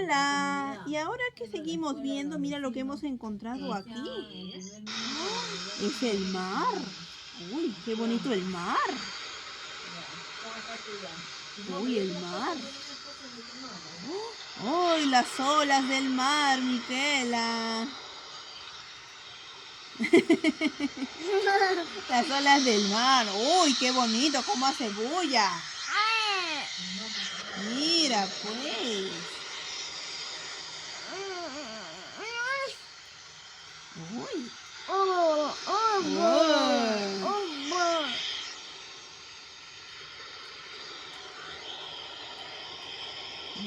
Micaela, ¿y ahora qué seguimos viendo? Mira lo que hemos encontrado aquí. Es el mar. Uy, qué bonito el mar. Uy, el mar. Uy, las olas del mar, Micaela. Las olas del mar. Uy, qué bonito, cómo hace bulla. Mira, pues. Uy.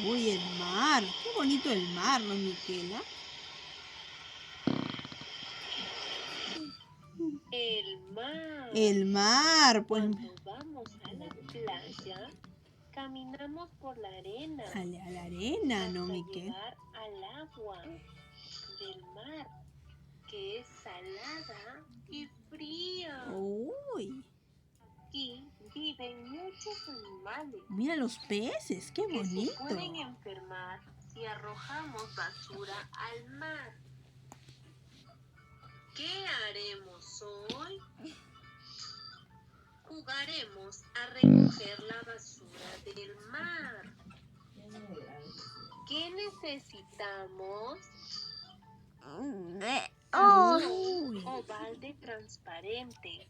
Uy, el mar. Qué bonito el mar, ¿no, Micaela? El mar. El mar, pues. Cuando vamos a la playa, caminamos por la arena A la arena, ¿no, hasta Micaela? llegar al agua del mar, que es salada y fría. Uy, Aquí viven muchos animales mira los peces, qué que se bonito. pueden enfermar si arrojamos basura al mar. ¿Qué haremos hoy? Jugaremos a recoger la basura del mar. ¿Qué necesitamos? Uy. O balde transparente